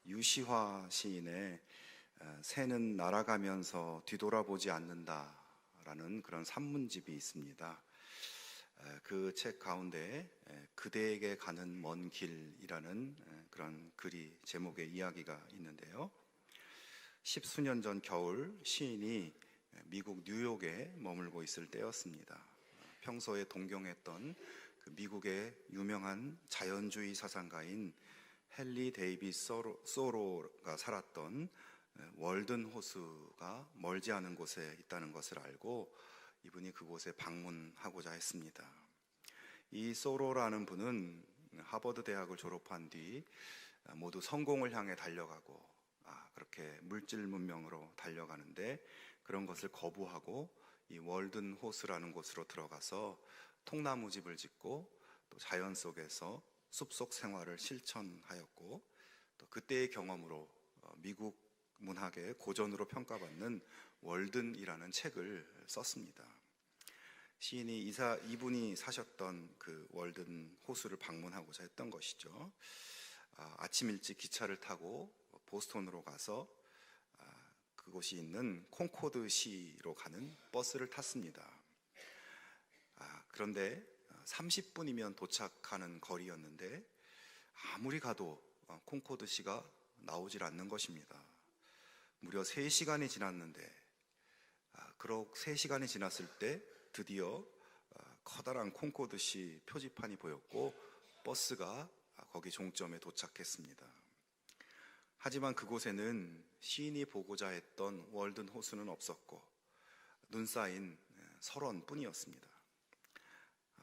유시화 시인의 새는 날아가면서 뒤돌아보지 않는다라는 그런 산문집이 있습니다. 그 책 가운데 그대에게 가는 먼 길이라는 그런 글이 제목의 이야기가 있는데요. 십수년 전 겨울 시인이 미국 뉴욕에 머물고 있을 때였습니다. 평소에 동경했던 그 미국의 유명한 자연주의 사상가인 헨리 데이비스 소로가 살았던 월든 호수가 멀지 않은 곳에 있다는 것을 알고 이분이 그곳에 방문하고자 했습니다. 이 소로라는 분은 하버드 대학을 졸업한 뒤 모두 성공을 향해 달려가고 그렇게 물질 문명으로 달려가는데 그런 것을 거부하고 이 월든 호수라는 곳으로 들어가서 통나무집을 짓고 또 자연 속에서 숲속 생활을 실천하였고 또 그때의 경험으로 미국 문학의 고전으로 평가받는 월든이라는 책을 썼습니다. 시인이 이분이 사셨던 그 월든 호수를 방문하고자 했던 것이죠. 아침 일찍 기차를 타고 보스턴으로 가서 그곳이 있는 콩코드시로 가는 버스를 탔습니다. 그런데 30분이면 도착하는 거리였는데 아무리 가도 콩코드시가 나오질 않는 것입니다. 무려 3시간이 지났는데 그렇게 3시간이 지났을 때 드디어 커다란 콩코드시 표지판이 보였고 버스가 거기 종점에 도착했습니다. 하지만 그곳에는 시인이 보고자 했던 월든 호수는 없었고 눈 쌓인 설원뿐이었습니다.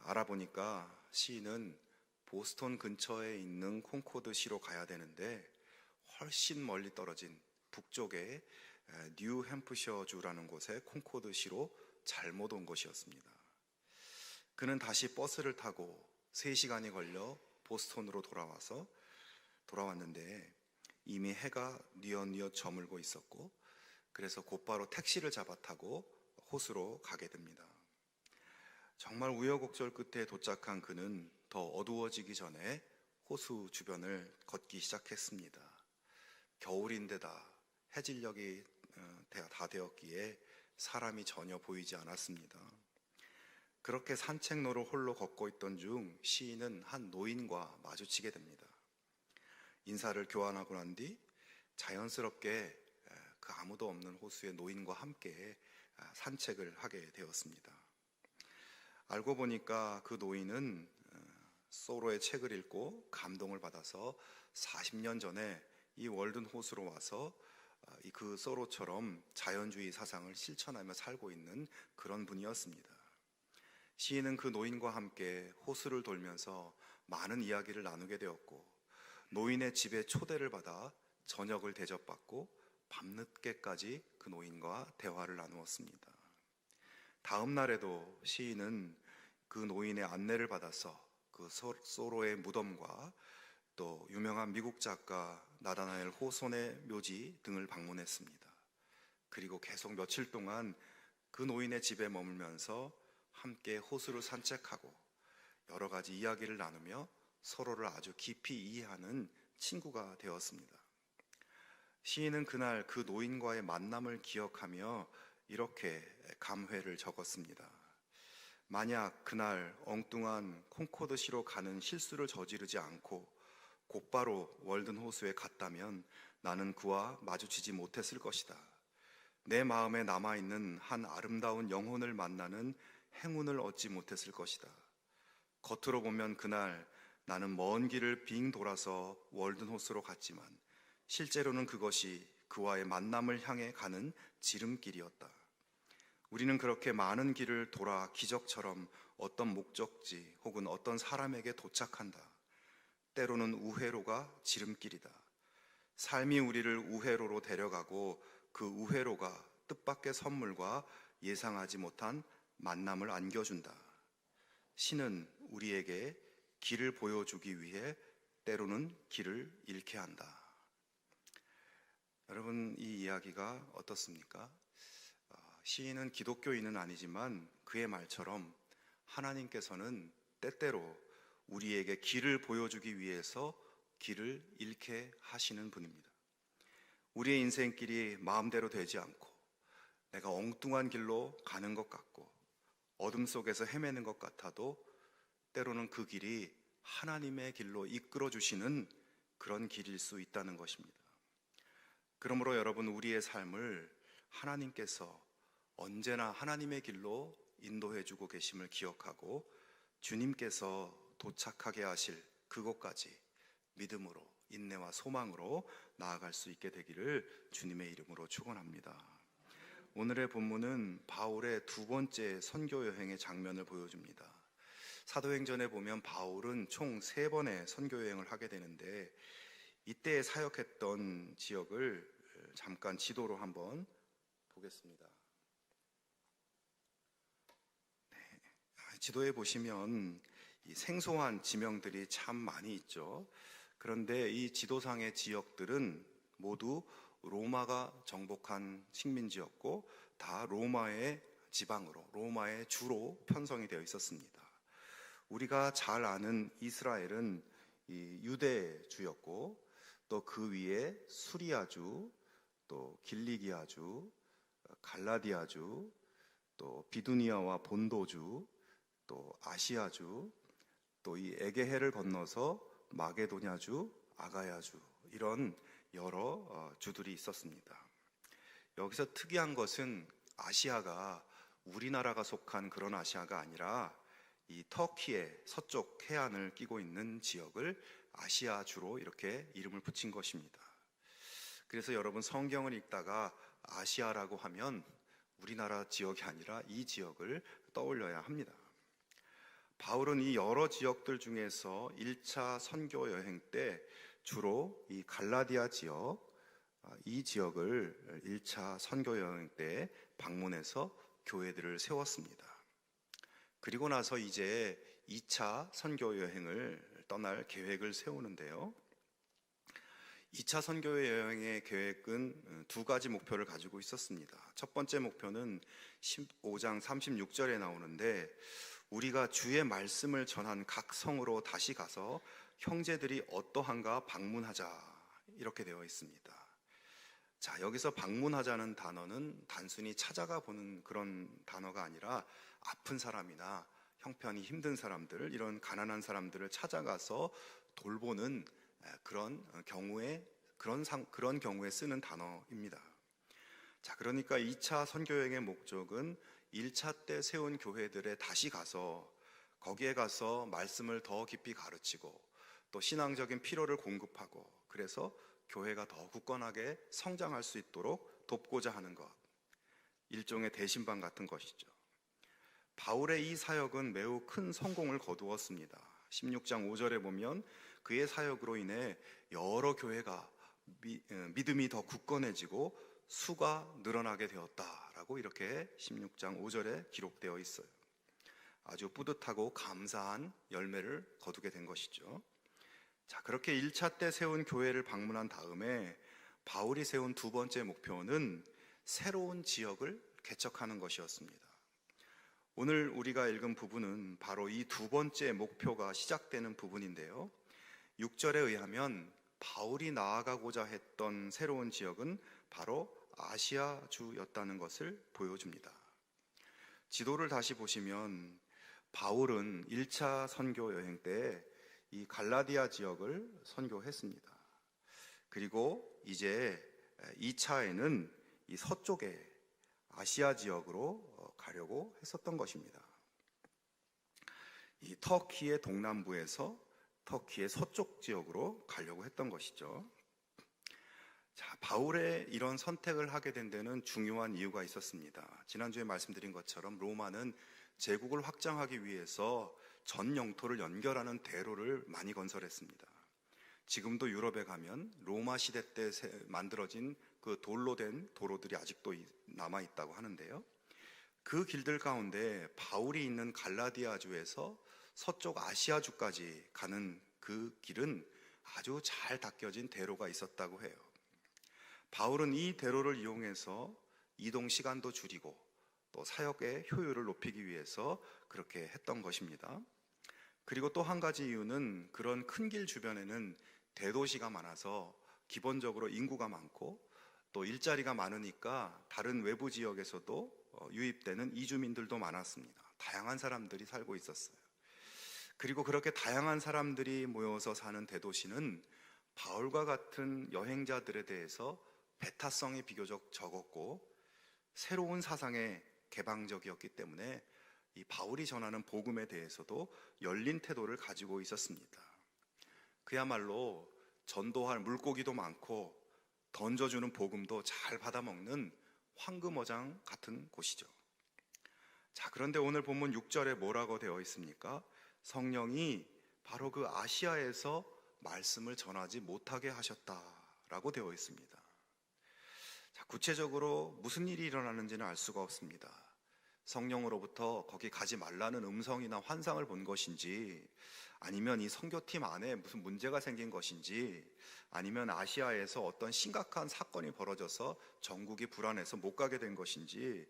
알아보니까 시인은 보스턴 근처에 있는 콩코드시로 가야 되는데 훨씬 멀리 떨어진 북쪽의 뉴햄프셔주라는 곳의 콩코드시로 잘못 온 것이었습니다. 그는 다시 버스를 타고 3시간이 걸려 보스턴으로 돌아왔는데 이미 해가 뉘엿뉘엿 저물고 있었고 그래서 곧바로 택시를 잡아 타고 호수로 가게 됩니다. 정말 우여곡절 끝에 도착한 그는 더 어두워지기 전에 호수 주변을 걷기 시작했습니다. 겨울인데다 해질녘이 다 되었기에 사람이 전혀 보이지 않았습니다. 그렇게 산책로를 홀로 걷고 있던 중 시인은 한 노인과 마주치게 됩니다. 인사를 교환하고 난 뒤 자연스럽게 그 아무도 없는 호수의 노인과 함께 산책을 하게 되었습니다. 알고 보니까 그 노인은 소로의 책을 읽고 감동을 받아서 40년 전에 이 월든 호수로 와서 그 소로처럼 자연주의 사상을 실천하며 살고 있는 그런 분이었습니다. 시인은 그 노인과 함께 호수를 돌면서 많은 이야기를 나누게 되었고 노인의 집에 초대를 받아 저녁을 대접받고 밤늦게까지 그 노인과 대화를 나누었습니다. 다음 날에도 시인은 그 노인의 안내를 받아서 그 소로의 무덤과 또 유명한 미국 작가 나다나엘 호손의 묘지 등을 방문했습니다. 그리고 계속 며칠 동안 그 노인의 집에 머물면서 함께 호수를 산책하고 여러 가지 이야기를 나누며 서로를 아주 깊이 이해하는 친구가 되었습니다. 시인은 그날 그 노인과의 만남을 기억하며 이렇게 감회를 적었습니다. 만약 그날 엉뚱한 콩코드시로 가는 실수를 저지르지 않고 곧바로 월든 호수에 갔다면 나는 그와 마주치지 못했을 것이다. 내 마음에 남아있는 한 아름다운 영혼을 만나는 행운을 얻지 못했을 것이다. 겉으로 보면 그날 나는 먼 길을 빙 돌아서 월든 호수로 갔지만 실제로는 그것이 그와의 만남을 향해 가는 지름길이었다. 우리는 그렇게 많은 길을 돌아 기적처럼 어떤 목적지 혹은 어떤 사람에게 도착한다. 때로는 우회로가 지름길이다. 삶이 우리를 우회로로 데려가고 그 우회로가 뜻밖의 선물과 예상하지 못한 만남을 안겨준다. 신은 우리에게 길을 보여주기 위해 때로는 길을 잃게 한다. 여러분, 이 이야기가 어떻습니까? 시인은 기독교인은 아니지만 그의 말처럼 하나님께서는 때때로 우리에게 길을 보여주기 위해서 길을 잃게 하시는 분입니다. 우리의 인생길이 마음대로 되지 않고 내가 엉뚱한 길로 가는 것 같고 어둠 속에서 헤매는 것 같아도 때로는 그 길이 하나님의 길로 이끌어 주시는 그런 길일 수 있다는 것입니다. 그러므로 여러분, 우리의 삶을 하나님께서 언제나 하나님의 길로 인도해 주고 계심을 기억하고 주님께서 도착하게 하실 그곳까지 믿음으로, 인내와 소망으로 나아갈 수 있게 되기를 주님의 이름으로 축원합니다. 오늘의 본문은 바울의 두 번째 선교 여행의 장면을 보여줍니다. 사도행전에 보면 바울은 총 3번의 선교 여행을 하게 되는데, 이때 사역했던 지역을 잠깐 지도로 한번 보겠습니다. 지도에 보시면 이 생소한 지명들이 참 많이 있죠. 그런데 이 지도상의 지역들은 모두 로마가 정복한 식민지였고 다 로마의 지방으로, 로마의 주로 편성이 되어 있었습니다. 우리가 잘 아는 이스라엘은 이 유대주였고 또 그 위에 수리아주, 또 길리기아주, 갈라디아주, 또 비두니아와 본도주, 또 아시아주, 또 이 에게해를 건너서 마게도냐주, 아가야주, 이런 여러 주들이 있었습니다. 여기서 특이한 것은 아시아가 우리나라가 속한 그런 아시아가 아니라 이 터키의 서쪽 해안을 끼고 있는 지역을 아시아주로 이렇게 이름을 붙인 것입니다. 그래서 여러분, 성경을 읽다가 아시아라고 하면 우리나라 지역이 아니라 이 지역을 떠올려야 합니다. 바울은 이 여러 지역들 중에서 1차 선교 여행 때 주로 이 갈라디아 지역, 이 지역을 1차 선교 여행 때 방문해서 교회들을 세웠습니다. 그리고 나서 이제 2차 선교 여행을 떠날 계획을 세우는데요. 2차 선교 여행의 계획은 두 가지 목표를 가지고 있었습니다. 첫 번째 목표는 15장 36절에 나오는데, 우리가 주의 말씀을 전한 각 성으로 다시 가서 형제들이 어떠한가 방문하자, 이렇게 되어 있습니다. 자, 여기서 방문하자는 단어는 단순히 찾아가 보는 그런 단어가 아니라 아픈 사람이나 형편이 힘든 사람들, 이런 가난한 사람들을 찾아가서 돌보는 그런 경우에 쓰는 단어입니다. 자, 그러니까 2차 선교여행의 목적은 1차 때 세운 교회들에 다시 가서 거기에 가서 말씀을 더 깊이 가르치고 또 신앙적인 필요를 공급하고, 그래서 교회가 더 굳건하게 성장할 수 있도록 돕고자 하는 것, 일종의 대신방 같은 것이죠. 바울의 이 사역은 매우 큰 성공을 거두었습니다. 16장 5절에 보면 그의 사역으로 인해 여러 교회가 믿음이 더 굳건해지고 수가 늘어나게 되었다라고 이렇게 16장 5절에 기록되어 있어요. 아주 뿌듯하고 감사한 열매를 거두게 된 것이죠. 자, 그렇게 1차 때 세운 교회를 방문한 다음에 바울이 세운 두 번째 목표는 새로운 지역을 개척하는 것이었습니다. 오늘 우리가 읽은 부분은 바로 이 두 번째 목표가 시작되는 부분인데요. 6절에 의하면 바울이 나아가고자 했던 새로운 지역은 바로 아시아주였다는 것을 보여줍니다. 지도를 다시 보시면 바울은 1차 선교 여행 때 이 갈라디아 지역을 선교했습니다. 그리고 이제 2차에는 이 서쪽에 아시아 지역으로 가려고 했었던 것입니다. 이 터키의 동남부에서 터키의 서쪽 지역으로 가려고 했던 것이죠. 자, 바울의 이런 선택을 하게 된 데는 중요한 이유가 있었습니다. 지난주에 말씀드린 것처럼 로마는 제국을 확장하기 위해서 전 영토를 연결하는 대로를 많이 건설했습니다. 지금도 유럽에 가면 로마 시대 때 만들어진 그 돌로 된 도로들이 아직도 남아 있다고 하는데요. 그 길들 가운데 바울이 있는 갈라디아주에서 서쪽 아시아주까지 가는 그 길은 아주 잘 닦여진 대로가 있었다고 해요. 바울은 이 대로를 이용해서 이동 시간도 줄이고 또 사역의 효율을 높이기 위해서 그렇게 했던 것입니다. 그리고 또 한 가지 이유는 그런 큰 길 주변에는 대도시가 많아서 기본적으로 인구가 많고 또 일자리가 많으니까 다른 외부 지역에서도 유입되는 이주민들도 많았습니다. 다양한 사람들이 살고 있었어요. 그리고 그렇게 다양한 사람들이 모여서 사는 대도시는 바울과 같은 여행자들에 대해서 배타성이 비교적 적었고 새로운 사상에 개방적이었기 때문에 이 바울이 전하는 복음에 대해서도 열린 태도를 가지고 있었습니다. 그야말로 전도할 물고기도 많고 던져주는 복음도 잘 받아먹는 황금어장 같은 곳이죠. 자, 그런데 오늘 본문 6절에 뭐라고 되어 있습니까? 성령이 바로 그 아시아에서 말씀을 전하지 못하게 하셨다라고 되어 있습니다. 자, 구체적으로 무슨 일이 일어나는지는 알 수가 없습니다. 성령으로부터 거기 가지 말라는 음성이나 환상을 본 것인지, 아니면 이 선교팀 안에 무슨 문제가 생긴 것인지, 아니면 아시아에서 어떤 심각한 사건이 벌어져서 전국이 불안해서 못 가게 된 것인지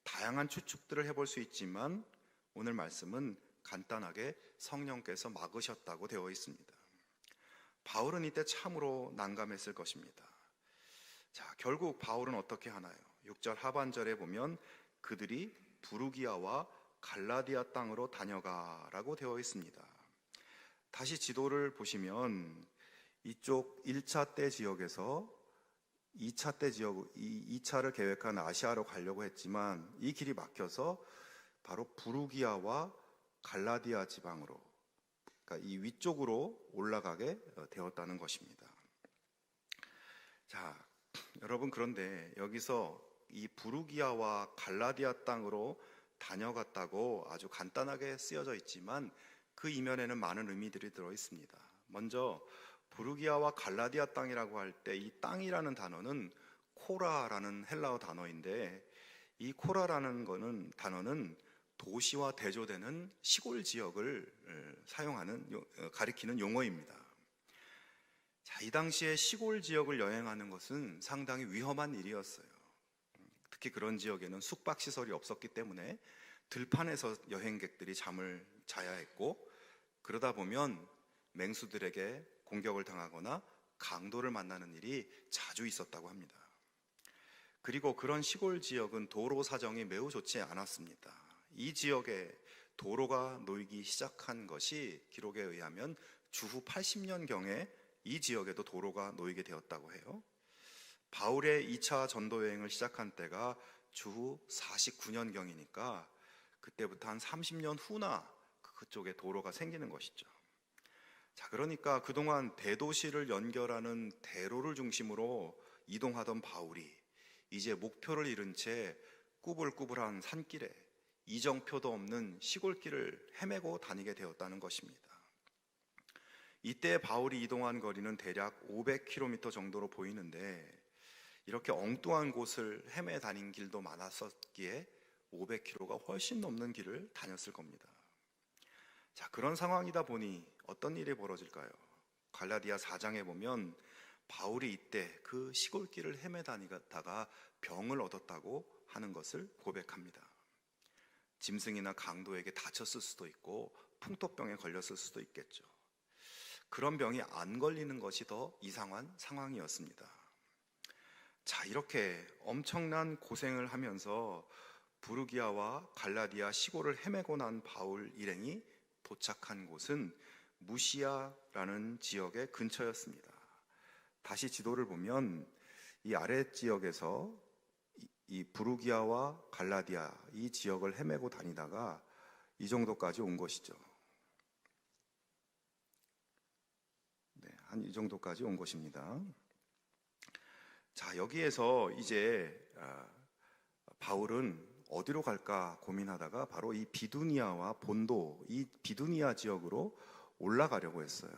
다양한 추측들을 해볼 수 있지만 오늘 말씀은 간단하게 성령께서 막으셨다고 되어 있습니다. 바울은 이때 참으로 난감했을 것입니다. 자, 결국 바울은 어떻게 하나요? 6절 하반절에 보면 그들이 부르기아와 갈라디아 땅으로 다녀가라고 되어 있습니다. 다시 지도를 보시면 이쪽 1차 때 지역에서 2차 때 지역, 2차를 계획한 아시아로 가려고 했지만 이 길이 막혀서 바로 부르기아와 갈라디아 지방으로, 그러니까 이 위쪽으로 올라가게 되었다는 것입니다. 자, 여러분, 그런데 여기서 이 부르기아와 갈라디아 땅으로 다녀갔다고 아주 간단하게 쓰여져 있지만 그 이면에는 많은 의미들이 들어 있습니다. 먼저 부르기아와 갈라디아 땅이라고 할 때 이 땅이라는 단어는 코라라는 헬라어 단어인데, 이 코라라는 단어는 도시와 대조되는 시골 지역을 가리키는 용어입니다. 자, 이 당시에 시골 지역을 여행하는 것은 상당히 위험한 일이었어요. 특히 그런 지역에는 숙박시설이 없었기 때문에 들판에서 여행객들이 잠을 자야 했고, 그러다 보면 맹수들에게 공격을 당하거나 강도를 만나는 일이 자주 있었다고 합니다. 그리고 그런 시골 지역은 도로 사정이 매우 좋지 않았습니다. 이 지역에 도로가 놓이기 시작한 것이 기록에 의하면 주후 80년경에 이 지역에도 도로가 놓이게 되었다고 해요. 바울의 2차 전도 여행을 시작한 때가 주후 49년경이니까 그때부터 한 30년 후나 그쪽에 도로가 생기는 것이죠. 자, 그러니까 그동안 대도시를 연결하는 대로를 중심으로 이동하던 바울이 이제 목표를 잃은 채 꾸불꾸불한 산길에 이정표도 없는 시골길을 헤매고 다니게 되었다는 것입니다. 이때 바울이 이동한 거리는 대략 500km 정도로 보이는데, 이렇게 엉뚱한 곳을 헤매 다닌 길도 많았었기에 500km가 훨씬 넘는 길을 다녔을 겁니다. 자, 그런 상황이다 보니 어떤 일이 벌어질까요? 갈라디아 4장에 보면 바울이 이때 그 시골길을 헤매 다니다가 병을 얻었다고 하는 것을 고백합니다. 짐승이나 강도에게 다쳤을 수도 있고 풍토병에 걸렸을 수도 있겠죠. 그런 병이 안 걸리는 것이 더 이상한 상황이었습니다. 자, 이렇게 엄청난 고생을 하면서 부르기아와 갈라디아 시골을 헤매고 난 바울 일행이 도착한 곳은 무시아라는 지역의 근처였습니다. 다시 지도를 보면 이 아래 지역에서 이 부르기아와 갈라디아 이 지역을 헤매고 다니다가 이 정도까지 온 것이죠. 네, 한 이 정도까지 온 것입니다. 자, 여기에서 이제 바울은 어디로 갈까 고민하다가 바로 이 비두니아와 본도, 이 비두니아 지역으로 올라가려고 했어요.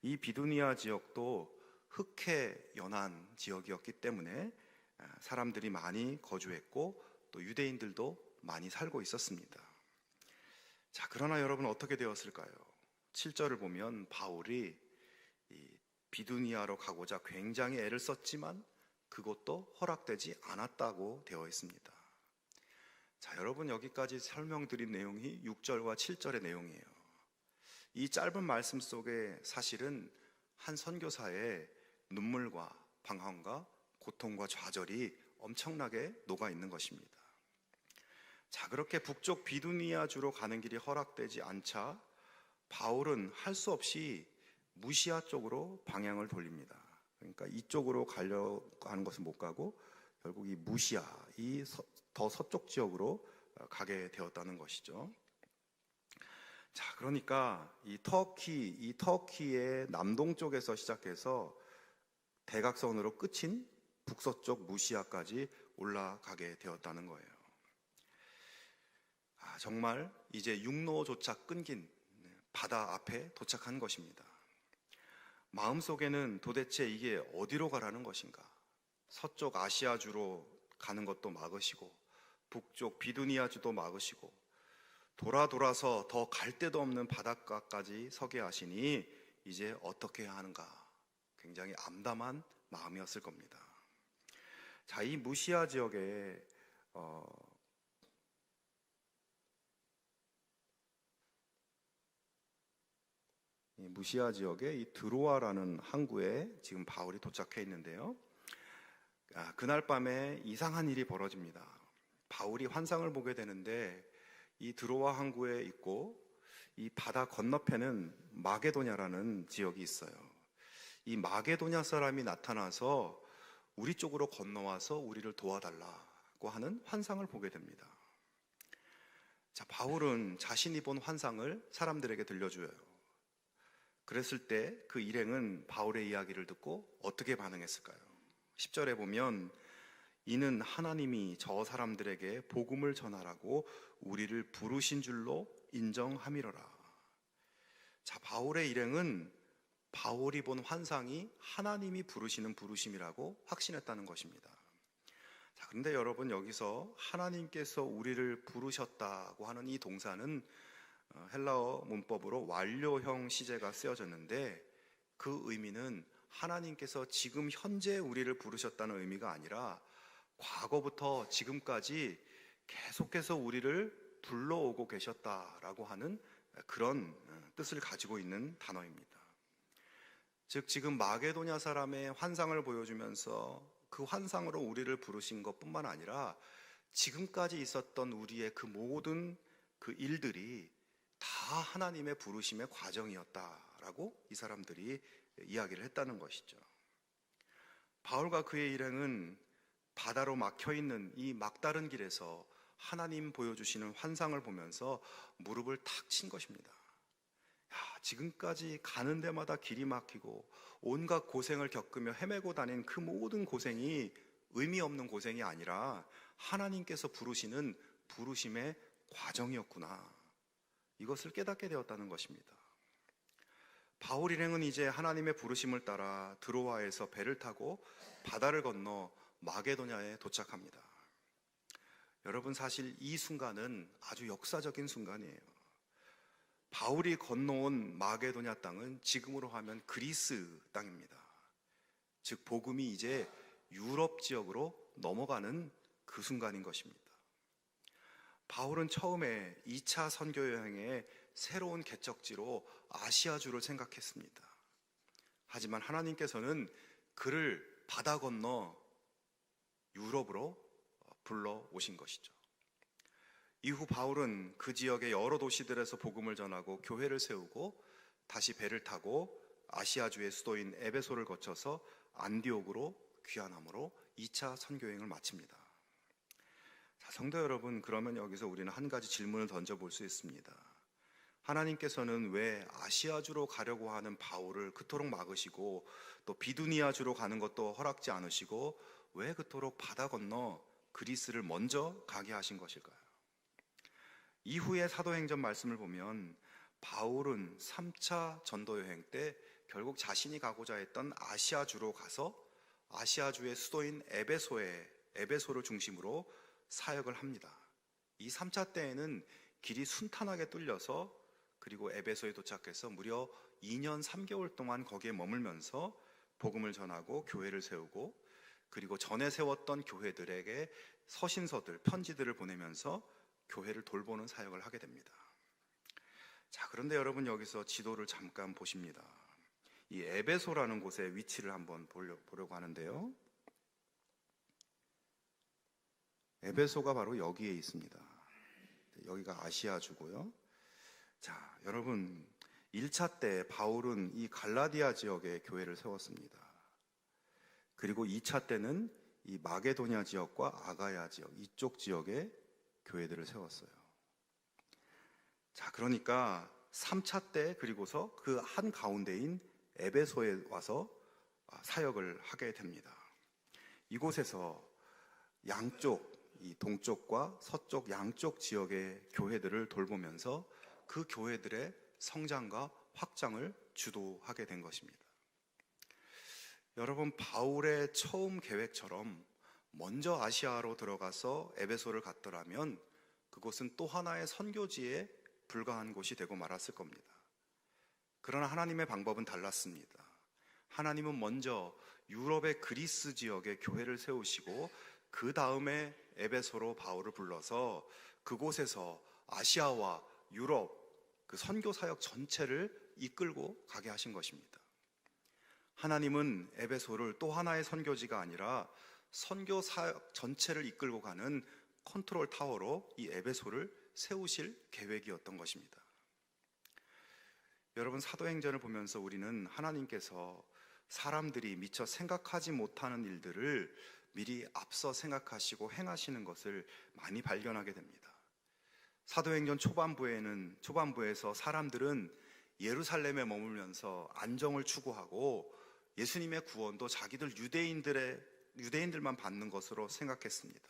이 비두니아 지역도 흑해 연안 지역이었기 때문에 사람들이 많이 거주했고 또 유대인들도 많이 살고 있었습니다. 자, 그러나 여러분 어떻게 되었을까요? 7절을 보면 바울이 이 비두니아로 가고자 굉장히 애를 썼지만 그것도 허락되지 않았다고 되어 있습니다. 자, 여러분, 여기까지 설명드린 내용이 6절과 7절의 내용이에요. 이 짧은 말씀 속에 사실은 한 선교사의 눈물과 방황과 고통과 좌절이 엄청나게 녹아 있는 것입니다. 자, 그렇게 북쪽 비두니아주로 가는 길이 허락되지 않자 바울은 할 수 없이 무시아 쪽으로 방향을 돌립니다. 그러니까 이쪽으로 가려고 하는 것은 못 가고 결국 이 무시아, 더 서쪽 지역으로 가게 되었다는 것이죠. 자, 그러니까 이 터키의 남동쪽에서 시작해서 대각선으로 끝인 북서쪽 무시아까지 올라가게 되었다는 거예요. 정말 이제 육로조차 끊긴 바다 앞에 도착한 것입니다. 마음속에는 도대체 이게 어디로 가라는 것인가? 서쪽 아시아주로 가는 것도 막으시고 북쪽 비두니아주도 막으시고 돌아서 더 갈 데도 없는 바닷가까지 서게 하시니 이제 어떻게 해야 하는가? 굉장히 암담한 마음이었을 겁니다. 자, 이 무시아 지역에 이 드로아라는 항구에 지금 바울이 도착해 있는데요. 그날 밤에 이상한 일이 벌어집니다. 바울이 환상을 보게 되는데 이 드로아 항구에 있고 이 바다 건너편에는 마게도냐라는 지역이 있어요. 이 마게도냐 사람이 나타나서 우리 쪽으로 건너와서 우리를 도와달라고 하는 환상을 보게 됩니다. 자, 바울은 자신이 본 환상을 사람들에게 들려줘요. 그랬을 때 그 일행은 바울의 이야기를 듣고 어떻게 반응했을까요? 10절에 보면 이는 하나님이 저 사람들에게 복음을 전하라고 우리를 부르신 줄로 인정함이로라. 자, 바울의 일행은 바울이 본 환상이 하나님이 부르시는 부르심이라고 확신했다는 것입니다. 자, 그런데 여러분, 여기서 하나님께서 우리를 부르셨다고 하는 이 동사는 헬라어 문법으로 완료형 시제가 쓰여졌는데 그 의미는 하나님께서 지금 현재 우리를 부르셨다는 의미가 아니라 과거부터 지금까지 계속해서 우리를 불러오고 계셨다라고 하는 그런 뜻을 가지고 있는 단어입니다. 즉, 지금 마게도냐 사람의 환상을 보여주면서 그 환상으로 우리를 부르신 것뿐만 아니라 지금까지 있었던 우리의 그 모든 그 일들이 다 하나님의 부르심의 과정이었다라고 이 사람들이 이야기를 했다는 것이죠. 바울과 그의 일행은 바다로 막혀있는 이 막다른 길에서 하나님 보여주시는 환상을 보면서 무릎을 탁 친 것입니다. 지금까지 가는 데마다 길이 막히고 온갖 고생을 겪으며 헤매고 다닌 그 모든 고생이 의미 없는 고생이 아니라 하나님께서 부르시는 부르심의 과정이었구나. 이것을 깨닫게 되었다는 것입니다. 바울 일행은 이제 하나님의 부르심을 따라 드로아에서 배를 타고 바다를 건너 마게도냐에 도착합니다. 여러분, 사실 이 순간은 아주 역사적인 순간이에요. 바울이 건너온 마게도냐 땅은 지금으로 하면 그리스 땅입니다. 즉, 복음이 이제 유럽 지역으로 넘어가는 그 순간인 것입니다. 바울은 처음에 2차 선교 여행의 새로운 개척지로 아시아주를 생각했습니다. 하지만 하나님께서는 그를 바다 건너 유럽으로 불러오신 것이죠. 이후 바울은 그 지역의 여러 도시들에서 복음을 전하고 교회를 세우고 다시 배를 타고 아시아주의 수도인 에베소를 거쳐서 안디옥으로 귀환함으로 2차 선교여행을 마칩니다. 자, 성도 여러분, 그러면 여기서 우리는 한 가지 질문을 던져볼 수 있습니다. 하나님께서는 왜 아시아주로 가려고 하는 바울을 그토록 막으시고 또 비두니아주로 가는 것도 허락지 않으시고 왜 그토록 바다 건너 그리스를 먼저 가게 하신 것일까요? 이후의 사도행전 말씀을 보면 바울은 3차 전도여행 때 결국 자신이 가고자 했던 아시아주로 가서 아시아주의 수도인 에베소를 중심으로 사역을 합니다. 이 3차 때에는 길이 순탄하게 뚫려서 그리고 에베소에 도착해서 무려 2년 3개월 동안 거기에 머물면서 복음을 전하고 교회를 세우고 그리고 전에 세웠던 교회들에게 서신서들, 편지들을 보내면서 교회를 돌보는 사역을 하게 됩니다. 자, 그런데 여러분, 여기서 지도를 잠깐 보십니다. 이 에베소라는 곳의 위치를 한번 보려고 하는데요. 에베소가 바로 여기에 있습니다. 여기가 아시아주고요. 자, 여러분 1차 때 바울은 이 갈라디아 지역에 교회를 세웠습니다. 그리고 2차 때는 이 마게도냐 지역과 아가야 지역, 이쪽 지역에 교회들을 세웠어요. 자, 그러니까 3차 때 그리고서 그 한 가운데인 에베소에 와서 사역을 하게 됩니다. 이곳에서 양쪽, 이 동쪽과 서쪽 양쪽 지역의 교회들을 돌보면서 그 교회들의 성장과 확장을 주도하게 된 것입니다. 여러분, 바울의 처음 계획처럼 먼저 아시아로 들어가서 에베소를 갔더라면 그곳은 또 하나의 선교지에 불과한 곳이 되고 말았을 겁니다. 그러나 하나님의 방법은 달랐습니다. 하나님은 먼저 유럽의 그리스 지역에 교회를 세우시고 그 다음에 에베소로 바울을 불러서 그곳에서 아시아와 유럽 그 선교 사역 전체를 이끌고 가게 하신 것입니다. 하나님은 에베소를 또 하나의 선교지가 아니라 선교 사역 전체를 이끌고 가는 컨트롤 타워로 이 에베소를 세우실 계획이었던 것입니다. 여러분, 사도행전을 보면서 우리는 하나님께서 사람들이 미처 생각하지 못하는 일들을 미리 앞서 생각하시고 행하시는 것을 많이 발견하게 됩니다. 사도행전 초반부에서 사람들은 예루살렘에 머물면서 안정을 추구하고 예수님의 구원도 자기들 유대인들만 받는 것으로 생각했습니다.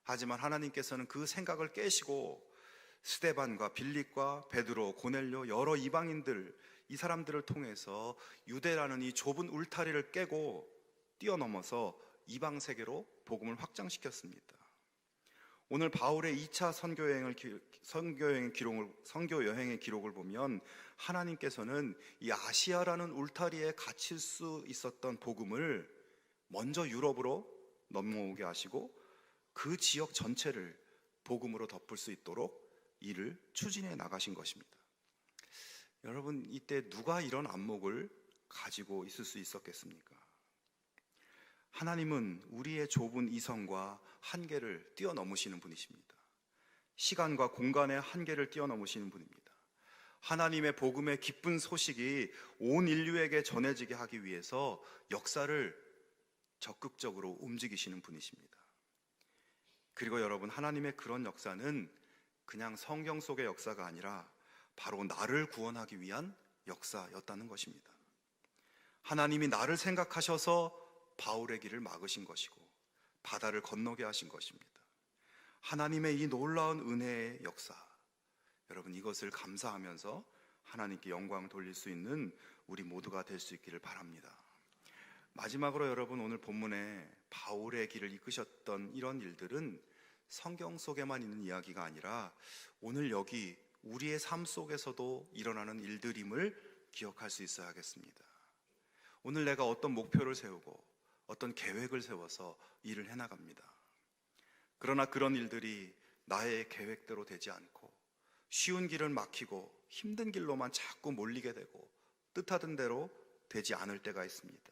하지만 하나님께서는 그 생각을 깨시고 스데반과 빌립과 베드로, 고넬료 여러 이방인들, 이 사람들을 통해서 유대라는 이 좁은 울타리를 깨고 뛰어넘어서 이방 세계로 복음을 확장시켰습니다. 오늘 바울의 2차 선교 여행의 기록을 보면 하나님께서는 이 아시아라는 울타리에 갇힐 수 있었던 복음을 먼저 유럽으로 넘어오게 하시고 그 지역 전체를 복음으로 덮을 수 있도록 이를 추진해 나가신 것입니다. 여러분, 이때 누가 이런 안목을 가지고 있을 수 있었겠습니까? 하나님은 우리의 좁은 이성과 한계를 뛰어넘으시는 분이십니다. 시간과 공간의 한계를 뛰어넘으시는 분입니다. 하나님의 복음의 기쁜 소식이 온 인류에게 전해지게 하기 위해서 역사를 적극적으로 움직이시는 분이십니다. 그리고 여러분, 하나님의 그런 역사는 그냥 성경 속의 역사가 아니라 바로 나를 구원하기 위한 역사였다는 것입니다. 하나님이 나를 생각하셔서 바울의 길을 막으신 것이고 바다를 건너게 하신 것입니다. 하나님의 이 놀라운 은혜의 역사, 여러분, 이것을 감사하면서 하나님께 영광 돌릴 수 있는 우리 모두가 될 수 있기를 바랍니다. 마지막으로 여러분, 오늘 본문에 바울의 길을 이끄셨던 이런 일들은 성경 속에만 있는 이야기가 아니라 오늘 여기 우리의 삶 속에서도 일어나는 일들임을 기억할 수 있어야겠습니다. 오늘 내가 어떤 목표를 세우고 어떤 계획을 세워서 일을 해나갑니다. 그러나 그런 일들이 나의 계획대로 되지 않고 쉬운 길을 막히고 힘든 길로만 자꾸 몰리게 되고 뜻하던 대로 되지 않을 때가 있습니다.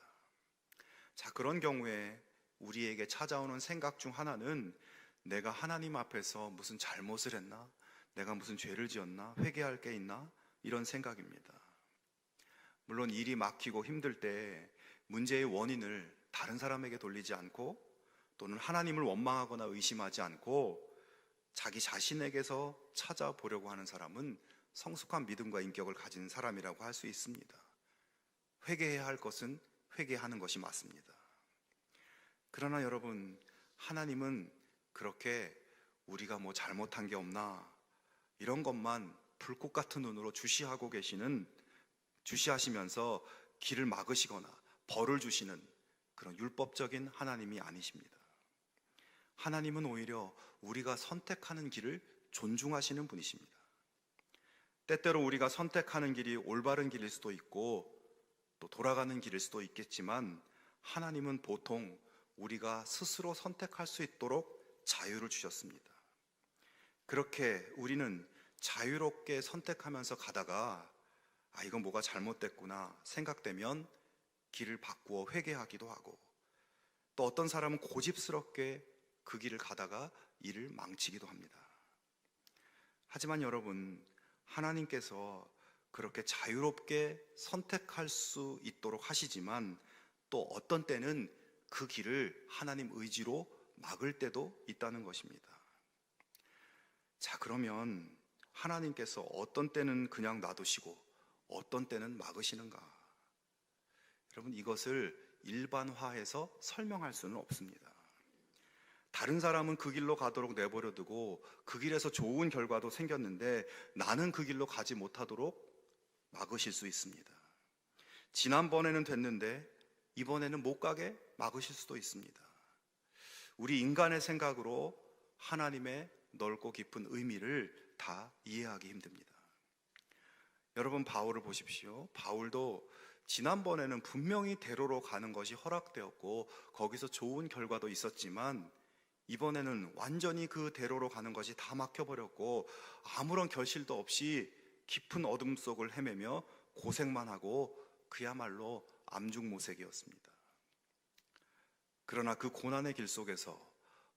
자, 그런 경우에 우리에게 찾아오는 생각 중 하나는 내가 하나님 앞에서 무슨 잘못을 했나? 내가 무슨 죄를 지었나? 회개할 게 있나? 이런 생각입니다. 물론 일이 막히고 힘들 때 문제의 원인을 다른 사람에게 돌리지 않고 또는 하나님을 원망하거나 의심하지 않고 자기 자신에게서 찾아보려고 하는 사람은 성숙한 믿음과 인격을 가진 사람이라고 할 수 있습니다. 회개해야 할 것은 회개하는 것이 맞습니다. 그러나 여러분, 하나님은 그렇게 우리가 뭐 잘못한 게 없나 이런 것만 불꽃 같은 눈으로 주시하시면서 길을 막으시거나 벌을 주시는 그런 율법적인 하나님이 아니십니다. 하나님은 오히려 우리가 선택하는 길을 존중하시는 분이십니다. 때때로 우리가 선택하는 길이 올바른 길일 수도 있고 또 돌아가는 길일 수도 있겠지만 하나님은 보통 우리가 스스로 선택할 수 있도록 자유를 주셨습니다. 그렇게 우리는 자유롭게 선택하면서 가다가 이건 뭐가 잘못됐구나 생각되면 길을 바꾸어 회개하기도 하고 또 어떤 사람은 고집스럽게 그 길을 가다가 일을 망치기도 합니다. 하지만 여러분, 하나님께서 그렇게 자유롭게 선택할 수 있도록 하시지만 또 어떤 때는 그 길을 하나님 의지로 막을 때도 있다는 것입니다. 자, 그러면 하나님께서 어떤 때는 그냥 놔두시고 어떤 때는 막으시는가? 여러분, 이것을 일반화해서 설명할 수는 없습니다. 다른 사람은 그 길로 가도록 내버려 두고 그 길에서 좋은 결과도 생겼는데 나는 그 길로 가지 못하도록 막으실 수 있습니다. 지난번에는 됐는데 이번에는 못 가게 막으실 수도 있습니다. 우리 인간의 생각으로 하나님의 넓고 깊은 의미를 다 이해하기 힘듭니다. 여러분, 바울을 보십시오. 바울도 지난번에는 분명히 대로로 가는 것이 허락되었고 거기서 좋은 결과도 있었지만 이번에는 완전히 그 대로로 가는 것이 다 막혀버렸고 아무런 결실도 없이 깊은 어둠 속을 헤매며 고생만 하고 그야말로 암중모색이었습니다. 그러나 그 고난의 길 속에서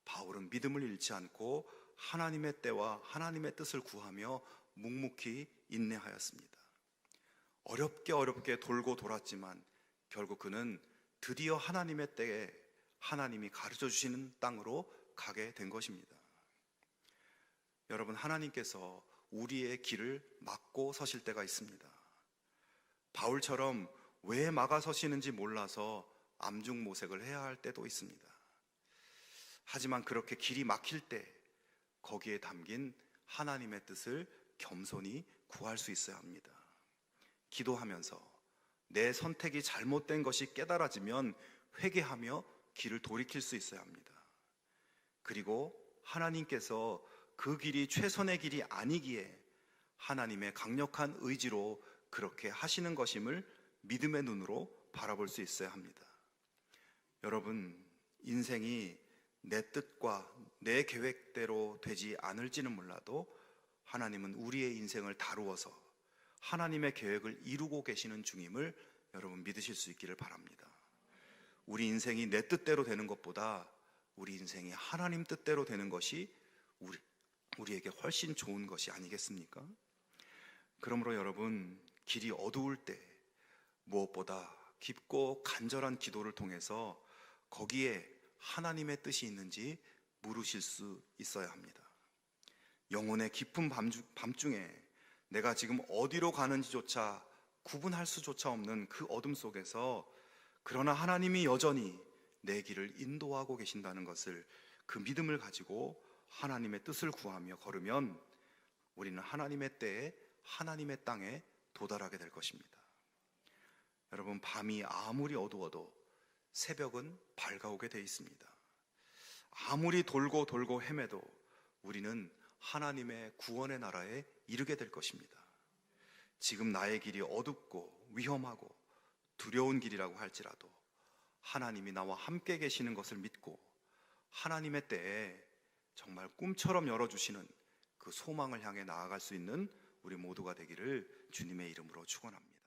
바울은 믿음을 잃지 않고 하나님의 때와 하나님의 뜻을 구하며 묵묵히 인내하였습니다. 어렵게 돌고 돌았지만 결국 그는 드디어 하나님의 때에 하나님이 가르쳐 주시는 땅으로 가게 된 것입니다. 여러분, 하나님께서 우리의 길을 막고 서실 때가 있습니다. 바울처럼 왜 막아 서시는지 몰라서 암중모색을 해야 할 때도 있습니다. 하지만 그렇게 길이 막힐 때 거기에 담긴 하나님의 뜻을 겸손히 구할 수 있어야 합니다. 기도하면서 내 선택이 잘못된 것이 깨달아지면 회개하며 길을 돌이킬 수 있어야 합니다. 그리고 하나님께서 그 길이 최선의 길이 아니기에 하나님의 강력한 의지로 그렇게 하시는 것임을 믿음의 눈으로 바라볼 수 있어야 합니다. 여러분, 인생이 내 뜻과 내 계획대로 되지 않을지는 몰라도 하나님은 우리의 인생을 다루어서 하나님의 계획을 이루고 계시는 중임을 여러분 믿으실 수 있기를 바랍니다. 우리 인생이 내 뜻대로 되는 것보다 우리 인생이 하나님 뜻대로 되는 것이 우리에게 훨씬 좋은 것이 아니겠습니까? 그러므로 여러분, 길이 어두울 때 무엇보다 깊고 간절한 기도를 통해서 거기에 하나님의 뜻이 있는지 물으실 수 있어야 합니다. 영혼의 깊은 밤중에 내가 지금 어디로 가는지조차 구분할 수조차 없는 그 어둠 속에서 그러나 하나님이 여전히 내 길을 인도하고 계신다는 것을, 그 믿음을 가지고 하나님의 뜻을 구하며 걸으면 우리는 하나님의 때에 하나님의 땅에 도달하게 될 것입니다. 여러분, 밤이 아무리 어두워도 새벽은 밝아오게 돼 있습니다. 아무리 돌고 헤매도 우리는 하나님의 구원의 나라에 이르게 될 것입니다. 지금 나의 길이 어둡고 위험하고 두려운 길이라고 할지라도 하나님이 나와 함께 계시는 것을 믿고 하나님의 때에 정말 꿈처럼 열어주시는 그 소망을 향해 나아갈 수 있는 우리 모두가 되기를 주님의 이름으로 축원합니다.